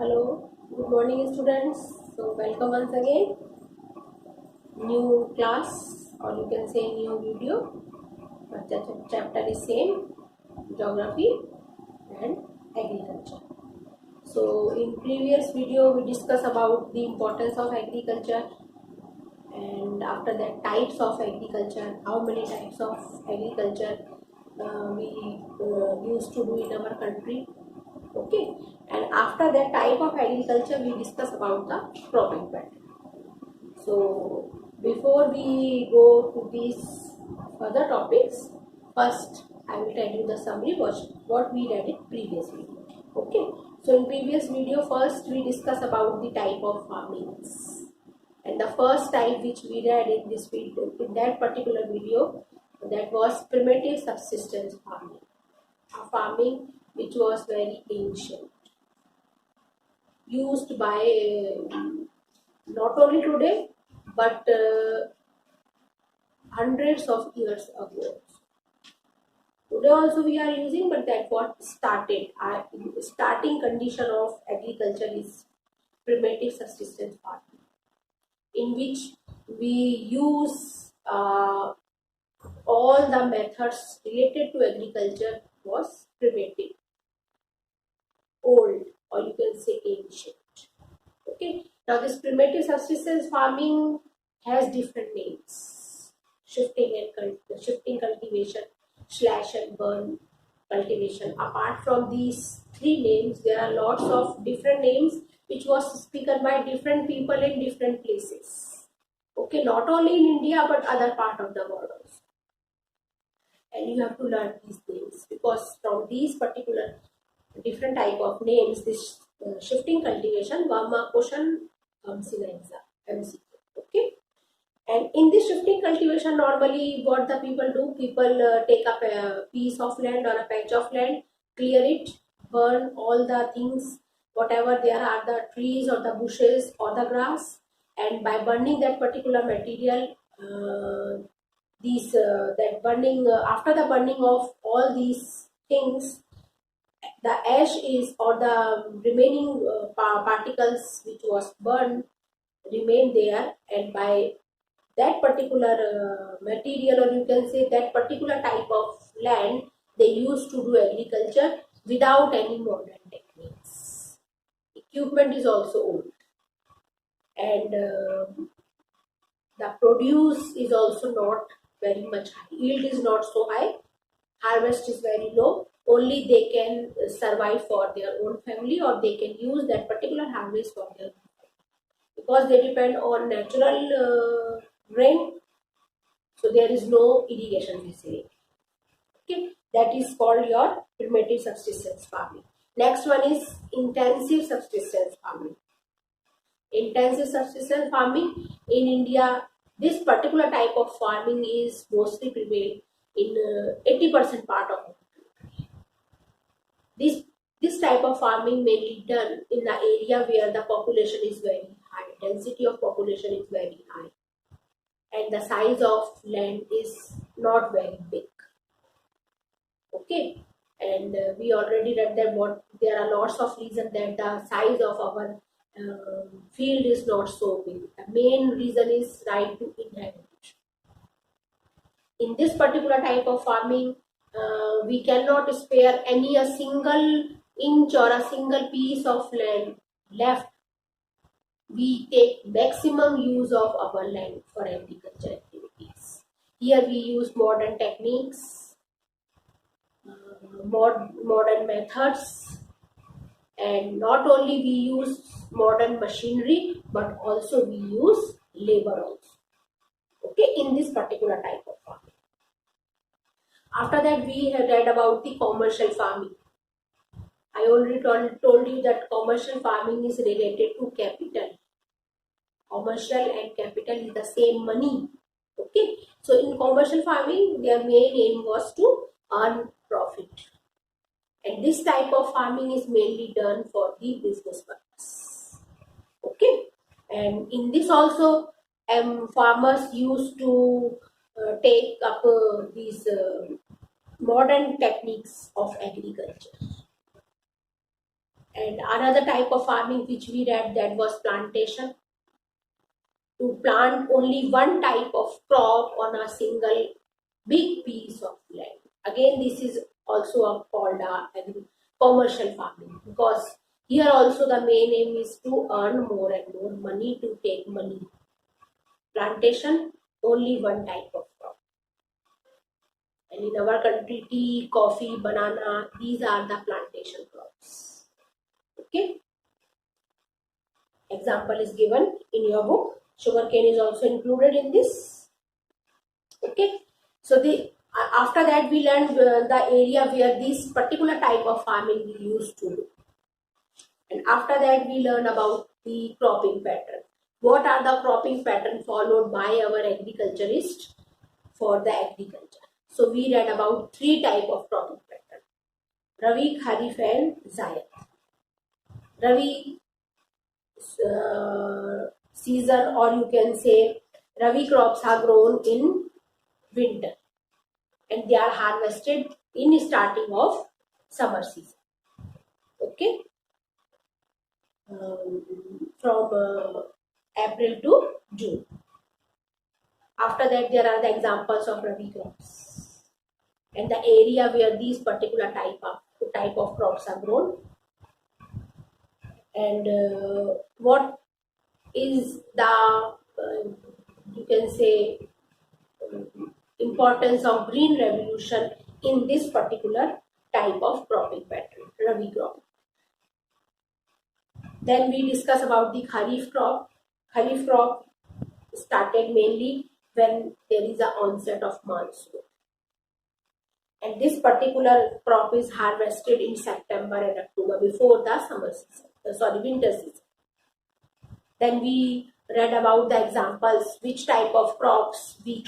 Hello, good morning students. So welcome once again. New class or you can say new video. But the chapter is same, geography and agriculture. So in previous video we discussed about the importance of agriculture, and after that types of agriculture, how many types of agriculture we used to do in our country. Okay, and after that type of agriculture we discuss about the cropping pattern. So before we go to these further topics, first I will tell you the summary what we read in previous video. Okay, so in previous video first we discuss about the type of farmings, and the first type which we read in this video, in that particular video, that was primitive subsistence farming, a farming which was very ancient, used by not only today but hundreds of years ago. Today also we are using, but that what started. Our starting condition of agriculture is primitive subsistence farming, in which we use all the methods related to agriculture was primitive, old, or you can say ancient. Okay. Now this primitive subsistence farming has different names: shifting cultivation, slash and burn cultivation. Apart from these three names, there are lots of different names which was spoken by different people in different places. Okay, not only in India but other part of the world also. And you have to learn these names, because from these particular different type of names, this shifting cultivation, one mark question comes in exam, MCQ. Okay, and in this shifting cultivation, normally what the people do, people take up a piece of land or a patch of land, clear it, burn all the things, whatever there are, the trees or the bushes or the grass, and by burning that particular material, these that burning after the burning of all these things, the ash is, or the remaining particles which was burned remain there, and by that particular material, or you can say that particular type of land, they used to do agriculture without any modern techniques. Equipment is also old, and the produce is also not very much high. Yield is not so high, harvest is very low. Only they can survive for their own family, or they can use that particular harvest for their own family, because they depend on natural rain. So there is no irrigation facility. Okay, that is called your primitive subsistence farming. Next one is intensive subsistence farming. Intensive subsistence farming in India, this particular type of farming is mostly prevail in 80% part of it. This type of farming mainly done in the area where the population is very high, density of population is very high, and the size of land is not very big. Okay, and we already read that what there are lots of reasons that the size of our field is not so big. The main reason is right to inhabit. In this particular type of farming, we cannot spare any a single inch or a single piece of land left. We take maximum use of our land for agriculture activities. Here we use modern techniques, modern methods, and not only we use modern machinery but also we use labor also. Okay, in this particular type of farming. After that, we have read about the commercial farming. I already told you that commercial farming is related to capital. Commercial and capital is the same money. Okay, so in commercial farming, their main aim was to earn profit, and this type of farming is mainly done for the business purpose. Okay, and in this also, farmers used to take up these modern techniques of agriculture. And another type of farming which we read, that was plantation, to plant only one type of crop on a single big piece of land. Again, this is also called commercial farming, because here also the main aim is to earn more and more money, to take money. Plantation, only one type of crop. And in our country, tea, coffee, banana, these are the plantation crops. Okay. Example is given in your book. Sugarcane is also included in this. Okay. So after that we learned the area where this particular type of farming we used to do. And after that we learn about the cropping pattern. What are the cropping pattern followed by our agriculturist for the agriculture? So we read about three type of cropping pattern: Rabi, Kharif and Zaid. Rabi season, or you can say Rabi crops are grown in winter and they are harvested in starting of summer season. Okay, from April to June. After that, there are the examples of Rabi crops and the area where these particular type of crops are grown, and what is the you can say importance of green revolution in this particular type of cropping pattern, Rabi crop. Then we discuss about the Kharif crop. Kharif crop started mainly when there is an onset of monsoon. And this particular crop is harvested in September and October, before the winter season. Then we read about the examples, which type of crops we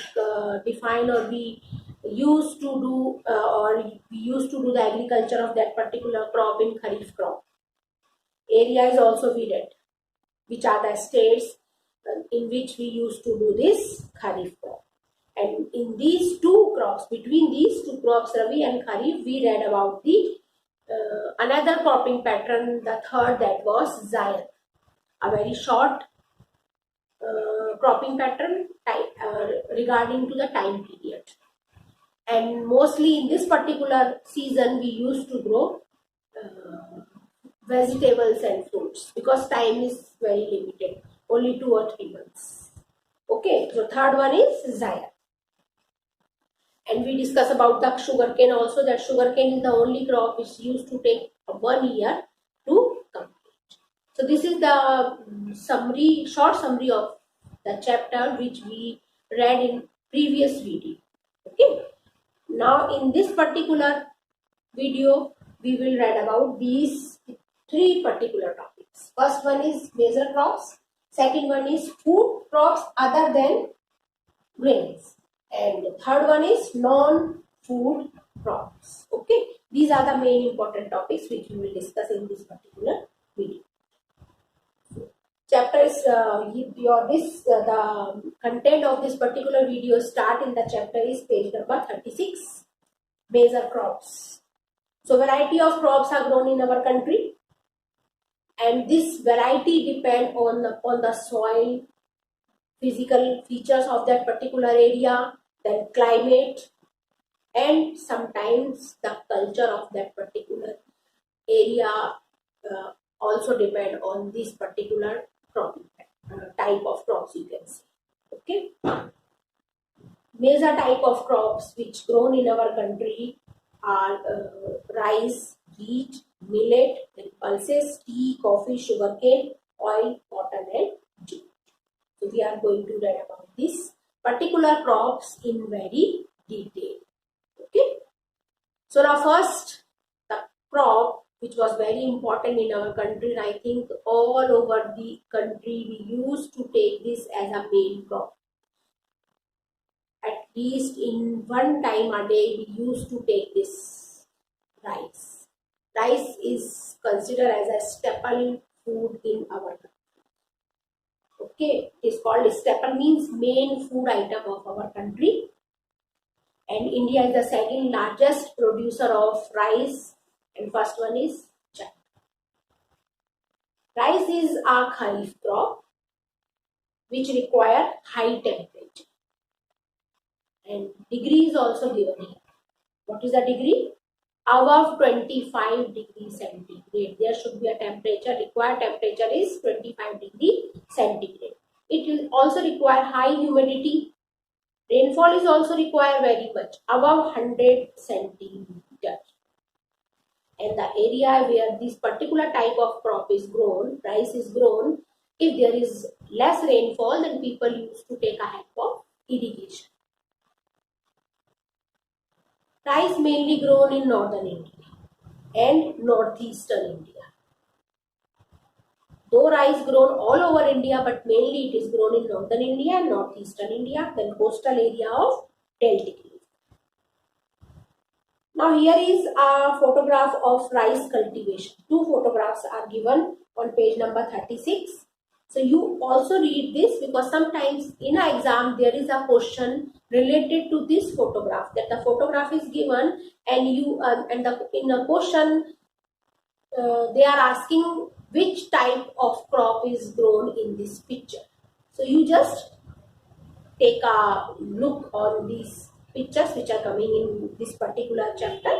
define, or we used to do the agriculture of that particular crop in Kharif crop. Area is also we read, which are the states in which we used to do this Kharif crop. And in these two crops, between these two crops, Rabi and Kharif, we read about the another cropping pattern, the third, that was Zaid, a very short cropping pattern regarding to the time period. And mostly in this particular season, we used to grow vegetables and fruits, because time is very limited, only 2 or 3 months. Okay, so third one is Zaid. And we discuss about the sugarcane also, that sugarcane is the only crop which used to take 1 year to complete. So this is the short summary of the chapter which we read in previous video. Okay. Now in this particular video, we will read about these 3 particular topics. First one is major crops. Second one is food crops other than grains. And the third one is non-food crops. Okay. These are the main important topics which we will discuss in this particular video. Chapter is the content of this particular video start in the chapter is page number 36, major crops. So variety of crops are grown in our country, and this variety depend on the soil, physical features of that particular area, then climate, and sometimes the culture of that particular area also depend on this particular cropping type of crops, you can say. Okay. Major type of crops which grown in our country are rice, wheat, millet, then pulses, tea, coffee, sugarcane, oil, cotton, and jute. So we are going to read about these particular crops in very detail. Okay. So now first, the crop which was very important in our country, and I think all over the country we used to take this as a main crop. At least in one time a day we used to take this rice. Rice is considered as a staple food in our country. Okay, it is called staple, means main food item of our country. And India is the second largest producer of rice, and first one is China. Rice is a kharif crop which require high temperature, and degree is also given here. What is the degree? Above 25 degrees centigrade. There should be a temperature. Required temperature is 25 degree centigrade. It will also require high humidity. Rainfall is also required very much, above 100 centimeters. And the area where this particular type of crop is grown, rice is grown, if there is less rainfall, then people used to take a help of irrigation. Rice mainly grown in northern India and northeastern India. Though rice grown all over India, but mainly it is grown in northern India and northeastern India, then coastal area of Deltic region. Now here is a photograph of rice cultivation. Two photographs are given on page number 36. So you also read this, because sometimes in an exam there is a question related to this photograph, that the photograph is given and you in a question they are asking which type of crop is grown in this picture. So you just take a look on these pictures which are coming in this particular chapter.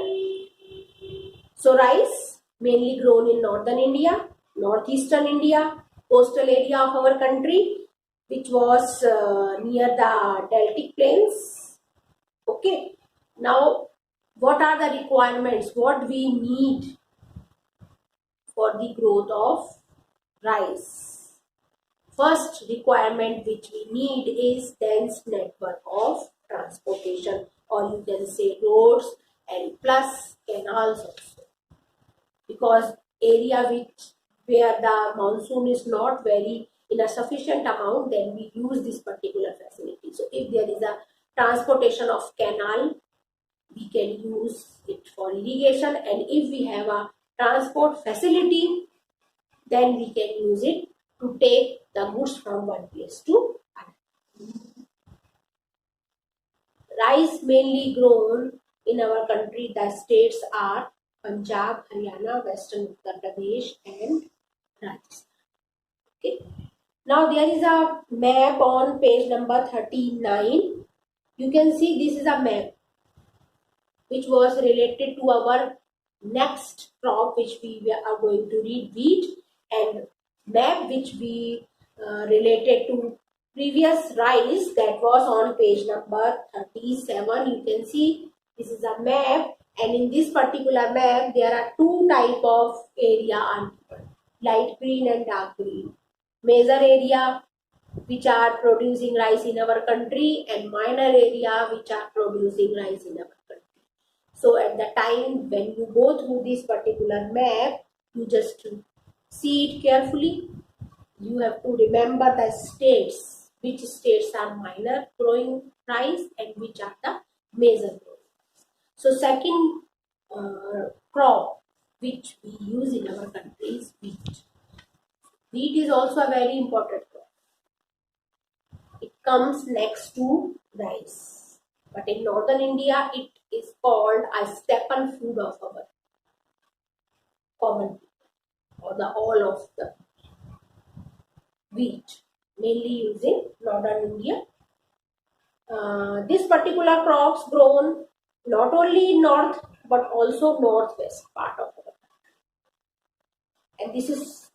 So rice mainly grown in northern India, northeastern India, coastal area of our country, which was near the Deltic plains. Okay. Now, what are the requirements? What we need for the growth of rice? First requirement which we need is dense network of transportation, or you can say roads and plus canals also. Because area where the monsoon is not very in a sufficient amount, then we use this particular facility. So if there is a transportation of canal, we can use it for irrigation, and if we have a transport facility, then we can use it to take the goods from one place to another. Rice mainly grown in our country. The states are Punjab, Haryana, Western Uttar Pradesh and Rajasthan. Okay. Now there is a map on page number 39. You can see this is a map which was related to our next crop which we are going to read, wheat, and map which we related to previous rice, that was on page number 37. You can see this is a map, and in this particular map there are two type of area are given, light green and dark green. Major area which are producing rice in our country, and minor area which are producing rice in our country. So at the time when you go through this particular map, you just see it carefully. You have to remember the states, which states are minor growing rice and which are the major growing rice. So second crop which we use in our country is wheat. Wheat is also a very important crop. It comes next to rice. But in northern India, it is called a staple food of our common people, or the all of the wheat, mainly used in northern India. This particular crops grown not only in north but also northwest part of our country. And this is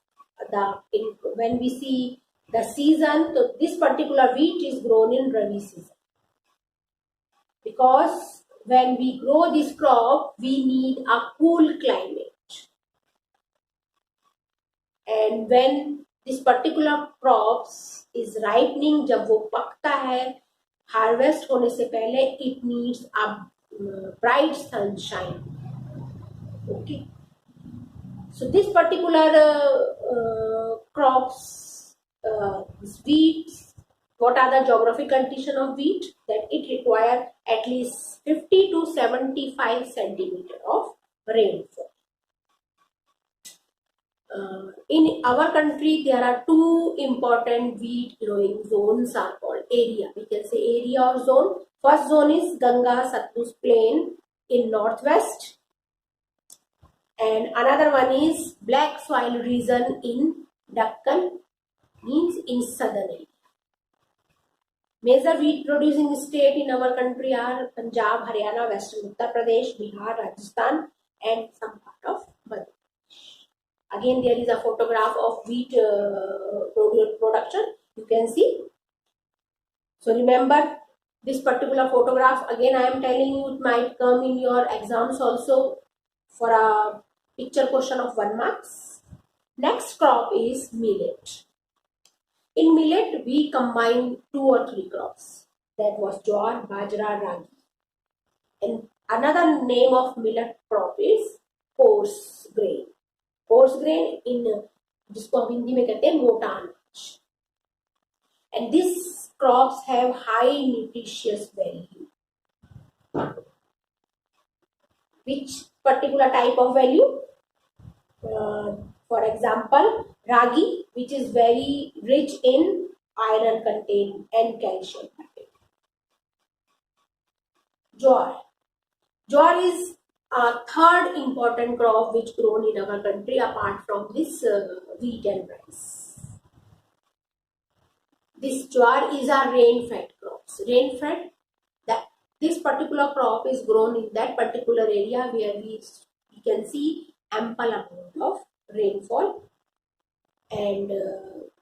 when we see the season, so this particular wheat is grown in Rabi season. Because when we grow this crop, we need a cool climate. And when this particular crops is ripening, जब वो पकता है, harvest होने से पहले, it needs a bright sunshine. Okay. So this particular crops, wheat, what are the geographic condition of wheat? That it require at least 50 to 75 centimeter of rainfall. In our country, there are two important wheat growing zones are called area. We can say area or zone. First zone is Ganga Satluj plain in northwest, and another one is black soil region in Deccan means in southern area. Major wheat producing state in our country are Punjab, Haryana, Western Uttar Pradesh, Bihar, Rajasthan, and some part of Madhya Pradesh. Again, there is a photograph of wheat production. You can see. So remember this particular photograph. Again, I am telling you, it might come in your exams also for a picture question of 1 marks. Next crop is millet. In millet, we combine 2 or 3 crops. That was jowar, bajra, ragi. And another name of millet crop is coarse grain. Coarse grain in जिसको हम हिंदी में कहते हैं मोटा अनाज. And these crops have high nutritious value. Which particular type of value? For example, ragi, which is very rich in iron content and calcium content. Jowar. Jowar is a third important crop which grown in our country apart from this wheat and rice. This jowar is a rain-fed crops. Rain-fed, this particular crop is grown in that particular area where we can see ample amount of rainfall. And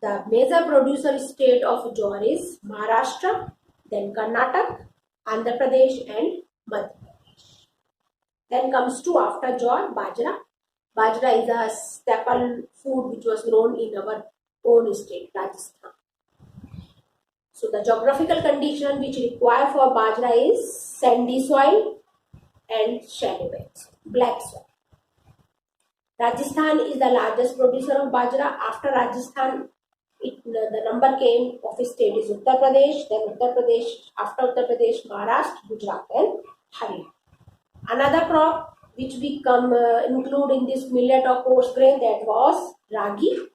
the major producer state of jowar is Maharashtra, then Karnataka, Andhra Pradesh, and Madhya Pradesh. Then comes to after jowar, bajra. Bajra is a staple food which was grown in our own state, Rajasthan. So the geographical condition which require for bajra is sandy soil and shallow beds, black soil. Rajasthan is the largest producer of bajra. After Rajasthan, the number came of a state is Uttar Pradesh, then Uttar Pradesh, after Uttar Pradesh, Maharashtra, Gujarat, and Haryana. Another crop which we include in this millet or coarse grain, that was ragi,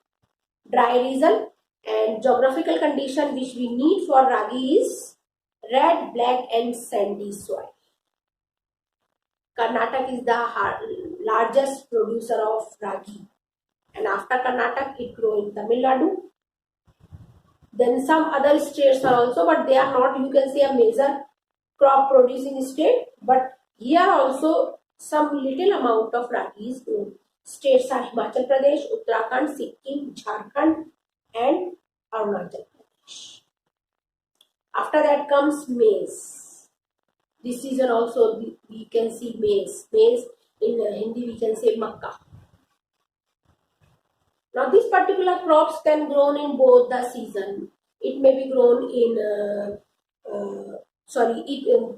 dry region, and geographical condition which we need for ragi is red, black, and sandy soil. Karnataka is the largest producer of ragi, and after Karnataka it grows in Tamil Nadu. Then some other states are also, but they are not, you can say, a major crop producing state, but here also some little amount of ragi is grown. States are Himachal Pradesh, Uttarakhand, Sikkim, Jharkhand, and Arunachal Pradesh. After that comes maize. This season also we can see maize. Maize in Hindi we can say makka. Now these particular crops can grown in both the season. It may be grown in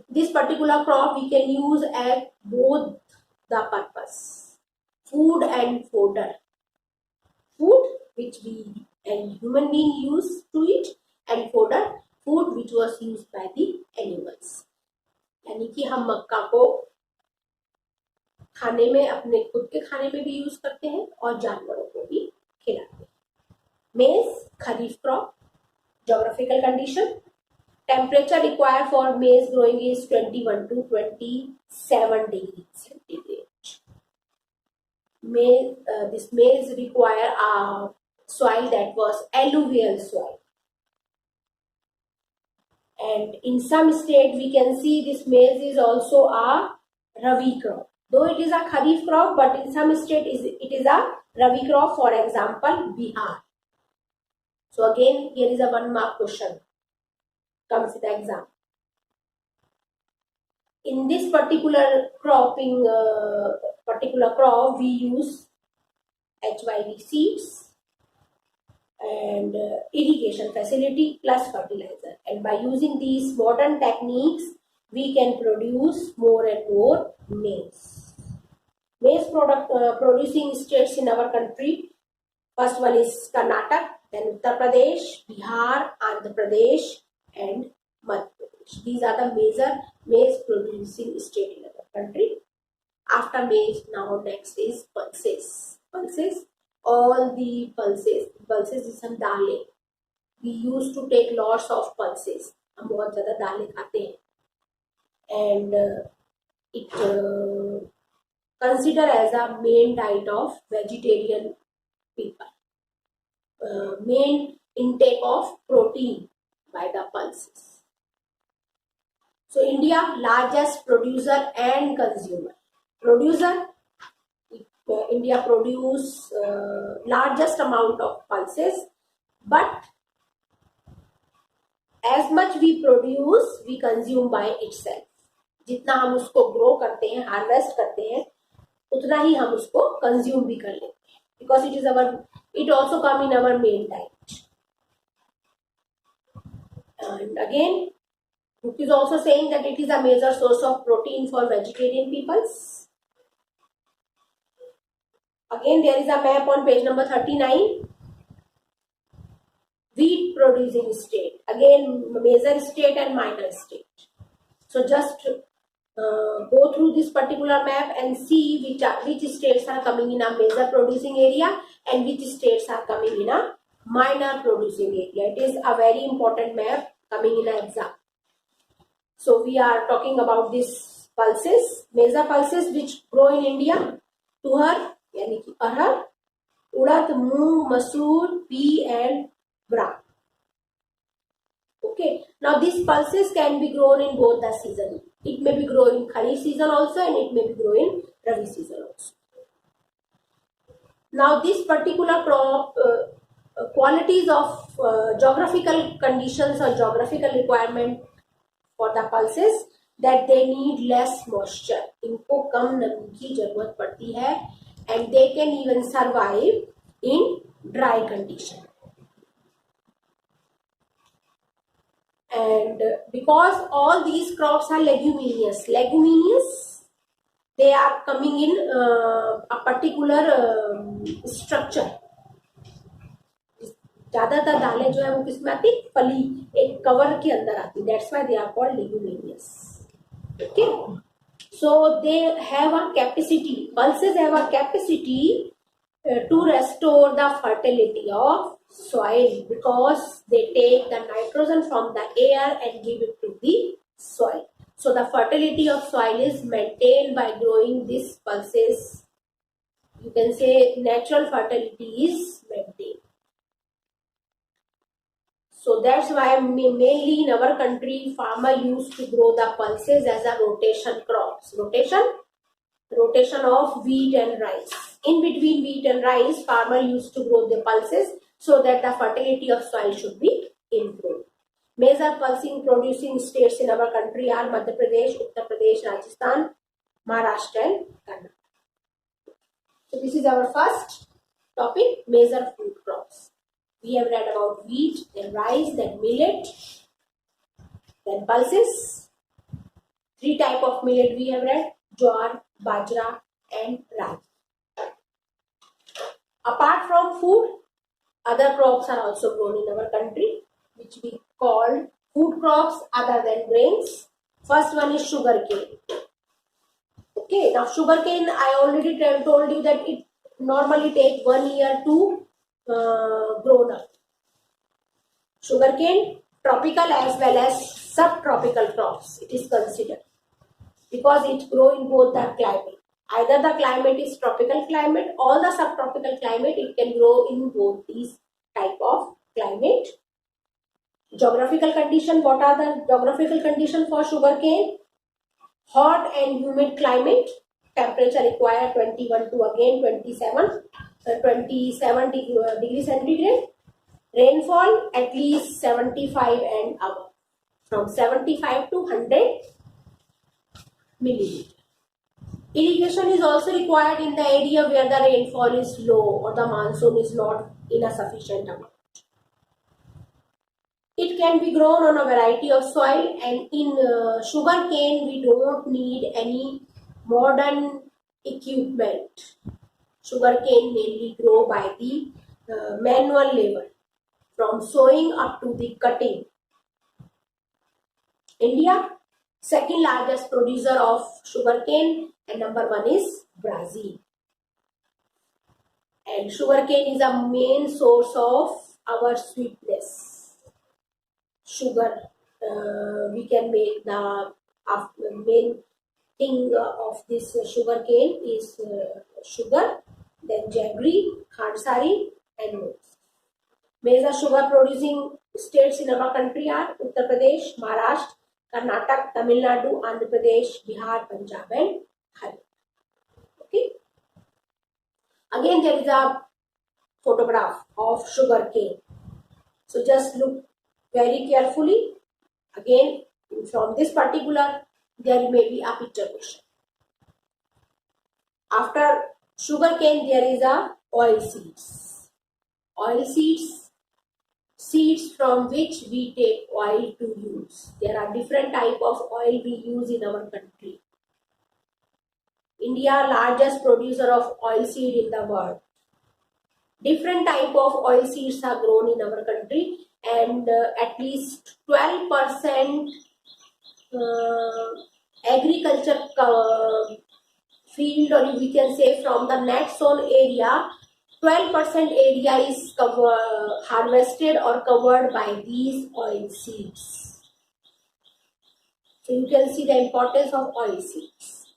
this particular crop we can use at both the purpose, food and fodder. Food which we and human being use to eat, and fodder, food which was used by the animals. यानी कि हम मक्का को खाने में, अपने खुद के खाने में भी यूज करते हैं और जानवरों को भी खिलाते हैं. Maize, kharif crop. Geographical condition. Temperature required for maize growing is 21 to 27 degrees centigrade. This maize require a soil that was alluvial soil. And in some state we can see this maize is also a rabi crop. Though it is a kharif crop, but in some state it is a rabi crop, for example Bihar. So again here is a 1 mark question comes in the exam. In this particular crop we use HYV seeds and irrigation facility plus fertilizer, and by using these modern techniques we can produce more and more maize. Maize producing states in our country, first one is Karnataka, then Uttar Pradesh, Bihar, Andhra Pradesh, and Madhya Pradesh. These are the major maize producing states in our country. After maize, now next is pulses. Pulses, all the pulses is some दालें. We used to take lots of pulses. हम बहुत ज़्यादा दालें खाते हैं. And it considered as a main diet of vegetarian people. main intake of protein by the pulses. So India, largest producer and consumer. Producer, India produce largest amount of pulses, but as much we produce, we consume by itself. जितना हम उसको grow करते हैं, harvest करते हैं, उतना ही हम उसको कंज्यूम भी कर लेते हैं, because it also come in our main diet. And again, it is also saying that it is a major source of protein for vegetarian peoples. Again, there is a map on page number 39. Wheat producing state. Again, major state and minor state. So just go through this particular map and see which states are coming in a major producing area and which states are coming in a minor producing area. It is a very important map coming in an exam. So we are talking about these pulses, major pulses which grow in India. Tuhar, yani ki arhar, urad, moong, masoor, pea and gram. Okay. Now these pulses can be grown in both the season. It may be grown in Kharif season also and it may be grown in Rabi season also. Now this particular crop, qualities of geographical conditions or geographical requirement for the pulses, that they need less moisture. इनको कम नमी की जरूरत पड़ती है and they can even survive in dry condition. And because all these crops are leguminous, they are coming in a particular structure. ज्यादातर दालें जो है वो किसमें आती, फली एक कवर के अंदर आती. That's why they are called leguminous. Okay, so they have a capacity. Pulses have a capacity to restore the fertility of soil, because they take the nitrogen from the air and give it to the soil. So the fertility of soil is maintained by growing these pulses. You can say natural fertility is maintained. So that's why mainly in our country, farmer used to grow the pulses as a rotation crops. Rotation of wheat and rice. In between wheat and rice, farmer used to grow the pulses so that the fertility of soil should be improved. Major pulsing producing states in our country are Madhya Pradesh, Uttar Pradesh, Rajasthan, Maharashtra and Karnataka. So this is our first topic, major food crops. We have read about wheat, then rice, then millet, then pulses. 3 types of millet we have read: jowar, bajra and ragi. Apart from food, other crops are also grown in our country, which we call food crops other than grains. First one is sugarcane. Okay, now sugarcane, I already told you that it normally takes 1 year to grown up. Sugarcane, tropical as well as subtropical crops, it is considered, because it grows in both the climate. Either the climate is tropical climate or the subtropical climate, it can grow in both these type of climate. Geographical condition, what are the geographical condition for sugarcane? Hot and humid climate, temperature required 21 to again 27 degree centigrade. Rainfall at least 75 and above, from 75 to 100 milliliter. Irrigation is also required in the area where the rainfall is low or the monsoon is not in a sufficient amount. It can be grown on a variety of soil, and in sugarcane we don't need any modern equipment. Sugarcane mainly grow by the manual labor, from sowing up to the cutting. India, second largest producer of sugarcane, and number 1 is Brazil. And sugarcane is a main source of our sweetness. Sugar, we can make the main thing of this sugarcane is sugar, then jaggery, khansari and nuts. Major sugar producing states in our country are Uttar Pradesh, Maharashtra, Karnataka, Tamil Nadu, Andhra Pradesh, Bihar, Punjab and Haryana. Okay. Again there is a photograph of sugar cane. So just look very carefully. Again, from this particular, there may be a picture question. After sugar cane, there is a oil seeds. Oil seeds, seeds from which we take oil to use. There are different type of oil we use in our country. India, largest producer of oil seed in the world. Different type of oil seeds are grown in our country, and at least 12% agriculture field, or we can say from the net sown area, 12% area is harvested or covered by these oil seeds. So you can see the importance of oil seeds.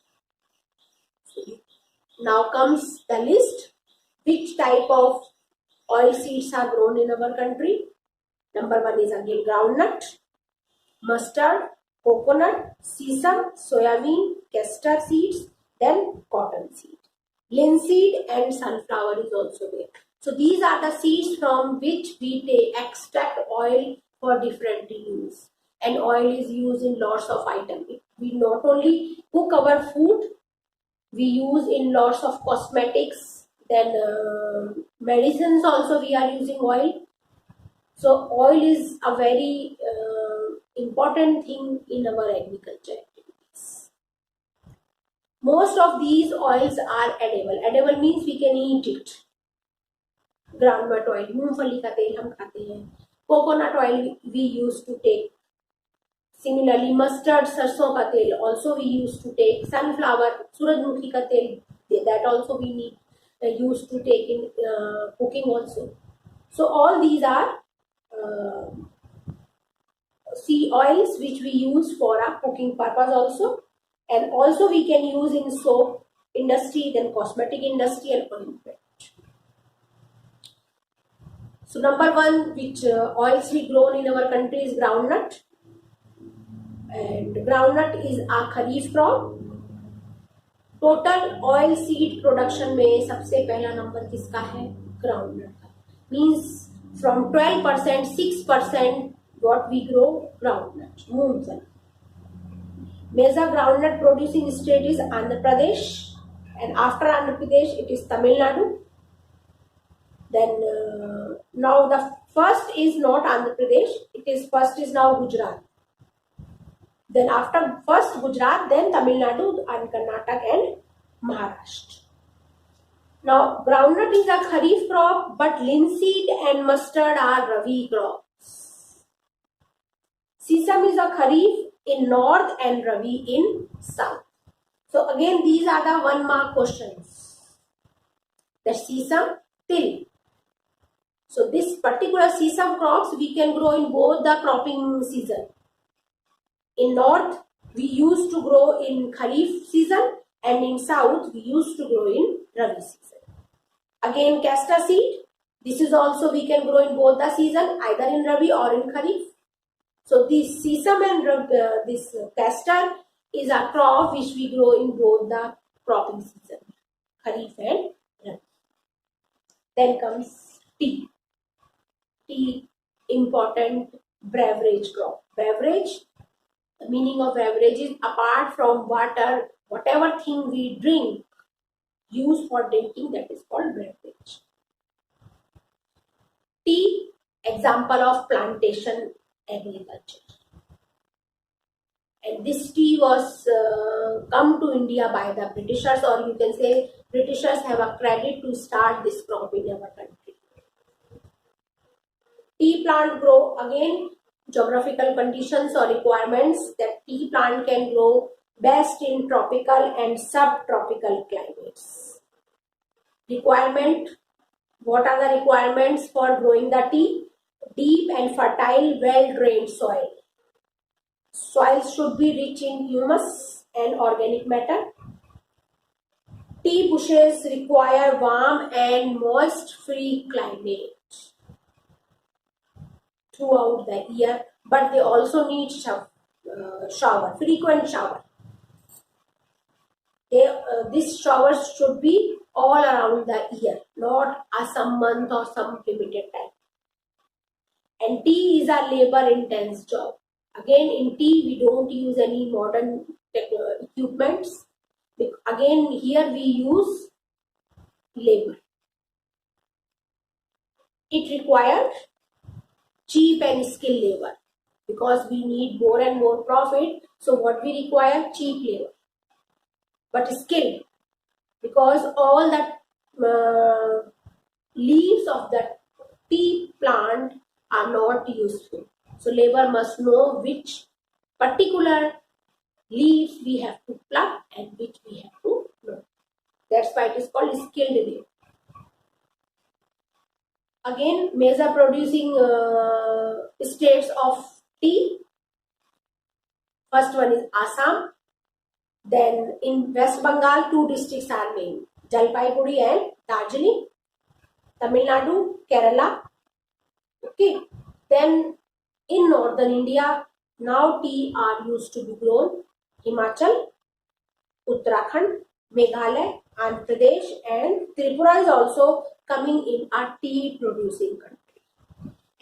Now comes the list. Which type of oil seeds are grown in our country? Number 1 is again groundnut, mustard, coconut, sesame, soybean, castor seeds, then cotton seed. Linseed and sunflower is also there. So these are the seeds from which we extract oil for different use. And oil is used in lots of items. We not only cook our food, we use in lots of cosmetics, then medicines also we are using oil. So oil is a very important thing in our agriculture activities. Most of these oils are edible. Edible means we can eat it. Groundnut oil, मूंगफली का तेल हम खाते हैं. Coconut oil we used to take. Similarly, mustard, सरसों का तेल also we used to take. Sunflower, सूरजमुखी का तेल, that also we need used to take in cooking also. So all these are sea oils which we use for our cooking purpose also, and also we can use in soap industry, then cosmetic industry and ointment. So number 1 which oils we grown in our country is groundnut, and groundnut is a kharif crop. Total oil seed production में सबसे पहला number किसका है? Groundnut का. Means from 12% 6% what we grow groundnut, मूंगफली. Major groundnut producing state is Andhra Pradesh, and after Andhra Pradesh it is Tamil Nadu. Then now the first is not Andhra Pradesh, it is first is now Gujarat. Then after first Gujarat, then Tamil Nadu and Karnataka and Maharashtra. Now groundnut is a kharif crop, but linseed and mustard are rabi crops. Sesame is a kharif in north and rabi in south. So again these are the 1 mark questions. The sesame, till. So this particular sesame crops we can grow in both the cropping season. In north, we used to grow in Kharif season, and in south, we used to grow in Rabi season. Again, castor seed. This is also we can grow in both the season, either in Rabi or in Kharif. So this sesame and this castor is a crop which we grow in both the cropping season, Kharif and Rabi. Then comes tea. Tea, important beverage crop. Beverage. The meaning of beverage is apart from water, whatever thing we drink, used for drinking, that is called beverage. Tea, example of plantation agriculture. And this tea was come to India by the Britishers, or you can say Britishers have a credit to start this crop in our country. Tea plant grow again. Geographical conditions or requirements, that tea plant can grow best in tropical and subtropical climates. Requirement. What are the requirements for growing the tea? Deep and fertile, well-drained soil. Soil should be rich in humus and organic matter. Tea bushes require warm and moist-free climate. throughout the year, but they also need shower, frequent shower. These showers should be all around the year, not some month or some limited time. And tea is a labor intense job. Again, in tea we don't use any modern equipments. Again, here we use labor. It requires cheap and skilled labor because we need more and more profit. So what we require? Cheap labor, but skilled, because all the leaves of the tea plant are not useful. So labor must know which particular leaves we have to pluck and which we have to know. That's why it is called skilled labor. Again, major producing states of tea. First one is Assam. Then in West Bengal, two districts are named, Jalpaiguri and Darjeeling. Tamil Nadu, Kerala. Okay. Then in northern India, now tea are used to be grown. Himachal, Uttarakhand, Meghalaya, Andhra Pradesh, and Tripura is also coming in a tea producing country.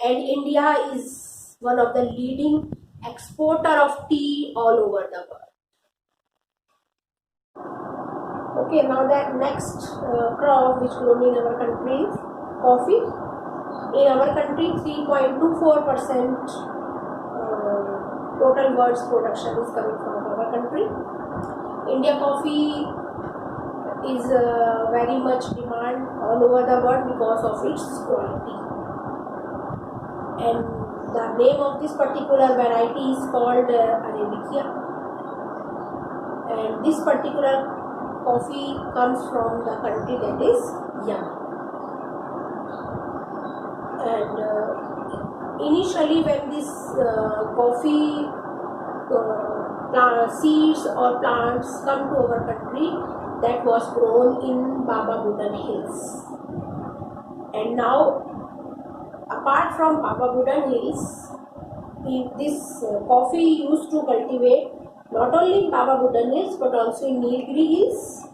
And India is one of the leading exporter of tea all over the world. Okay, now that next crop which grown in our country is coffee. In our country, 3.24% total world's production is coming from our country. India coffee is very much demand all over the world because of its quality. And the name of this particular variety is called Arabica. And this particular coffee comes from the country that is Yemen. And initially when this coffee seeds or plants come to our country, that was grown in Baba Budan Hills. And now, apart from Baba Budan Hills, this coffee used to cultivate not only in Baba Budan Hills but also in Nilgiri Hills.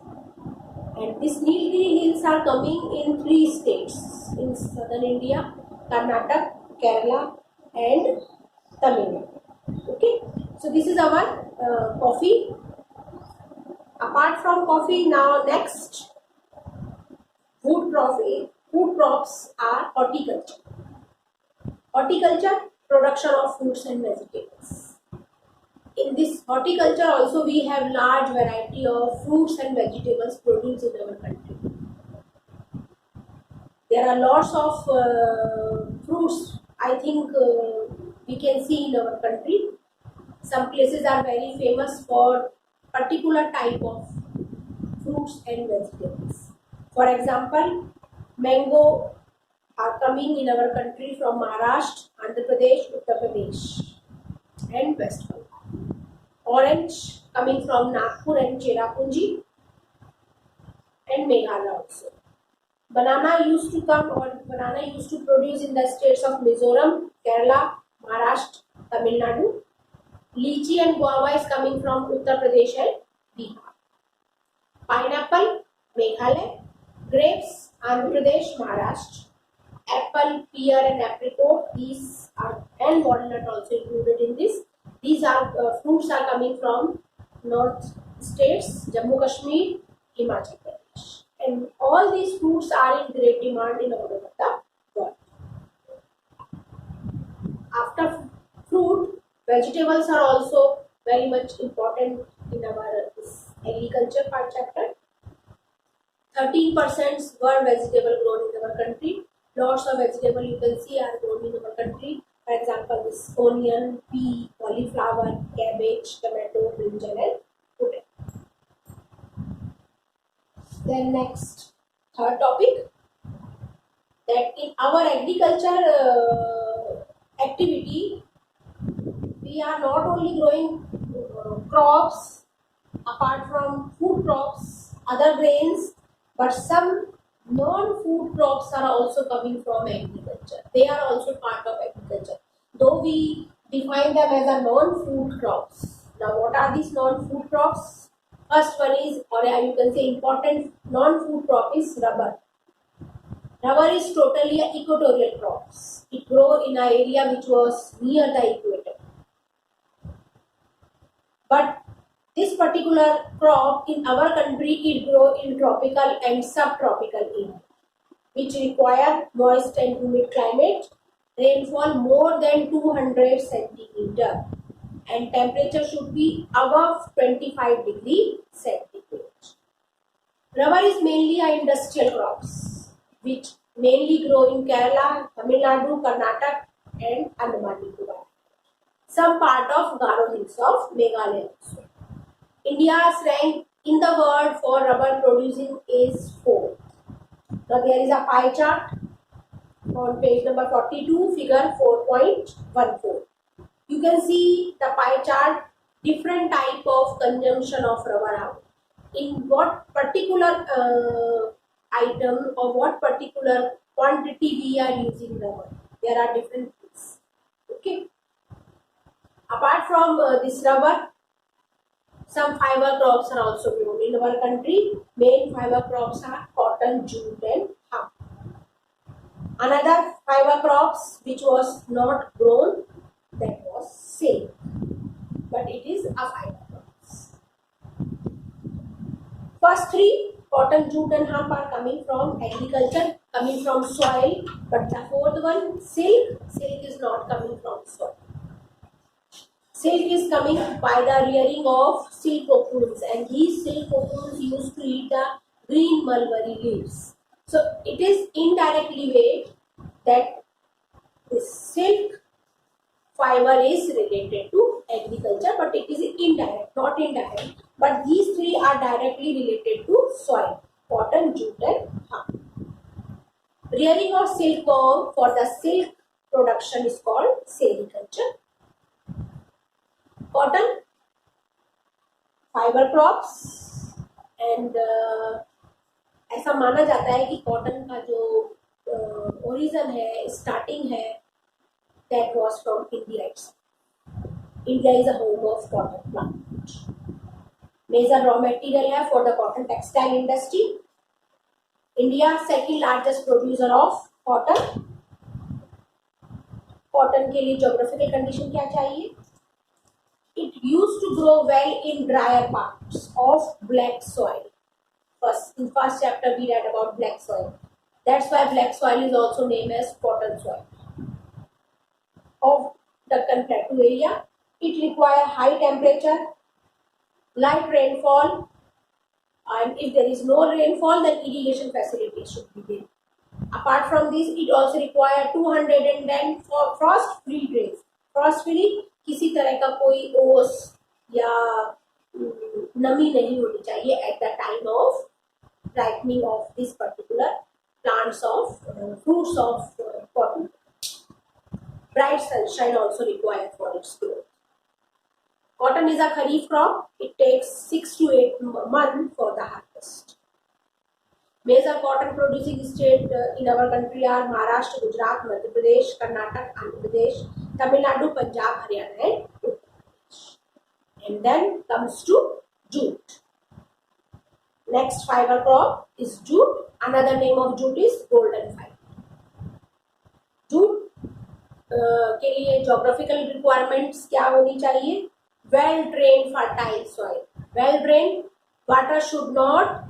And these Nilgiri Hills are coming in 3 states in southern India: Karnataka, Kerala, and Tamil Nadu. Okay, so this is our coffee. Apart from coffee, now next food crops are horticulture. Horticulture, production of fruits and vegetables. In this horticulture also we have large variety of fruits and vegetables produced in our country. There are lots of fruits, I think we can see in our country. Some places are very famous for particular type of fruits and vegetables. For example, mango are coming in our country from Maharashtra, Andhra Pradesh, Uttar Pradesh, and West Bengal. Orange coming from Nagpur and Cherrapunji, and Meghalaya also. Banana used to produce in the states of Mizoram, Kerala, Maharashtra, Tamil Nadu. Lychee and guava is coming from Uttar Pradesh and Bihar. Pineapple, Meghalaya. Grapes, Andhra Pradesh, Maharashtra. Apple, pear and apricot, and walnut also included in this. These are fruits are coming from north states, Jammu Kashmir, Himachal Pradesh. And all these fruits are in great demand in all over the world. After fruit, vegetables are also very much important in our agriculture part chapter. 13% were vegetable grown in our country. Lots of vegetable you can see are grown in our country. For example, this onion, pea, cauliflower, cabbage, tomato, brinjal, and potato. Then next, third topic, that in our agriculture activity, we are not only growing crops apart from food crops, other grains, but some non-food crops are also coming from agriculture. They are also part of agriculture. though we define them as a non-food crops. Now, what are these non-food crops? First one is, or you can say important non-food crop is rubber. Rubber is totally a equatorial crops. It grows in an area which was near the equator. But this particular crop in our country, it grows in tropical and subtropical area, which require moist and humid climate, rainfall more than 200 centimeter, and temperature should be above 25 degree centigrade. Rubber is mainly a industrial crops, which mainly grow in Kerala, Tamil Nadu, Karnataka, and Andaman Nicobar. Some part of Garo Hills of Meghalaya also. India's rank in the world for rubber producing is 4th. Now there is a pie chart on page number 42, figure 4.14. You can see the pie chart, different type of consumption of rubber out. In what particular item or what particular quantity we are using rubber. There are different things. Okay. Apart from this rubber, some fiber crops are also grown in our country. Main fiber crops are cotton, jute, and hemp. Another fiber crops which was not grown, that was silk, but it is a fiber crops. First three, cotton, jute, and hemp, are coming from agriculture, coming from soil. But the fourth one, silk is not coming from soil. Silk is coming by the rearing of silk cocoons, and these silk cocoons used to eat the green mulberry leaves. So it is indirectly way that the silk fiber is related to agriculture, but it is indirect, not indirect. But these three are directly related to soil: cotton, jute, and hemp. Rearing of silkworm for the silk production is called sericulture. Cotton, fibre crops and ऐसा माना जाता है कि cotton का जो origin है, starting है, that was from India itself. India is a home of cotton plant. Major raw material है for the cotton textile industry. India second largest producer of cotton. Cotton के लिए ज्योग्राफिकल कंडीशन क्या चाहिए? It used to grow well in drier parts of black soil. In first chapter we read about black soil. That's why black soil is also named as cotton soil. Of Deccan Plateau area, it requires high temperature, light rainfall, and if there is no rainfall, then irrigation facilities should be there. Apart from this, it also requires 210 for frost-free days. Frost-free, किसी तरह का कोई ओस या नमी नहीं होनी चाहिए at the time of ripening of this particular plants of fruits of cotton. Bright sunshine also required for its growth. Cotton is a kharif crop. It takes 6 to 8 months for the harvest. Major cotton producing state in our country are Maharashtra, Gujarat, Madhya Pradesh, Karnataka, Andhra Pradesh, Tamil Nadu, Punjab, Haryana, and Uttar Pradesh. And then comes to jute. Next fiber crop is jute. Another name of jute is golden fiber. Jute के लिए geographical requirements क्या होनी चाहिए? Well drained fertile soil. Well drained, water should not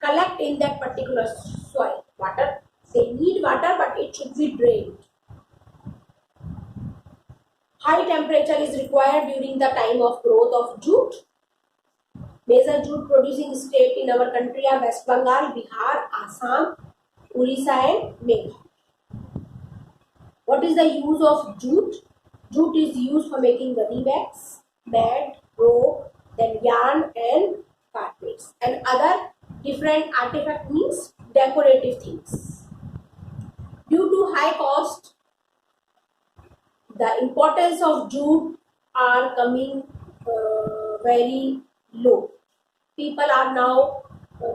collect in that particular soil. Water, they need water, but it should be drained. High temperature is required during the time of growth of jute. Major jute producing state in our country are West Bengal, Bihar, Assam, Orissa, and Meghalaya. What is the use of jute? Jute is used for making gunny bags, mat, rope, then yarn and carpets, and other different artifact means decorative things. Due to high cost, the importance of jute are coming very low. People are now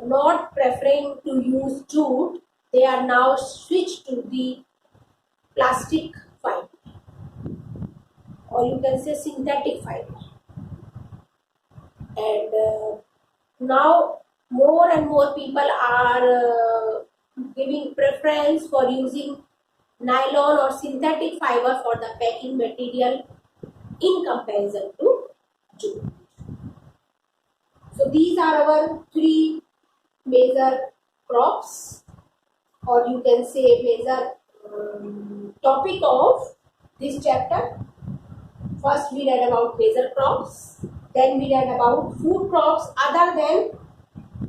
not preferring to use jute. They are now switched to the plastic fiber, or you can say synthetic fiber. And now more and more people are giving preference for using nylon or synthetic fiber for the packing material in comparison to jute. So these are our three major crops, or you can say major topic of this chapter. First we read about major crops, then we read about food crops other than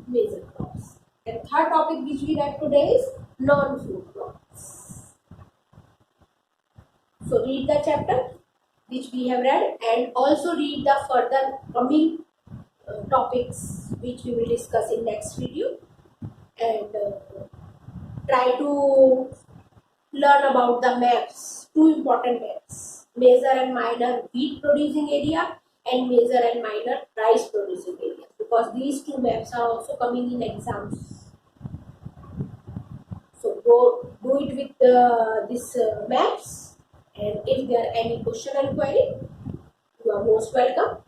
major crops, and third topic which we read today is non-food crops. So read the chapter which we have read, and also read the further coming topics which we will discuss in next video, and try to learn about the maps, two important maps, major and minor wheat producing area and major and minor rice producing area, because these two maps are also coming in exams. So go do it with this maps, and if there are any question and query, you are most welcome.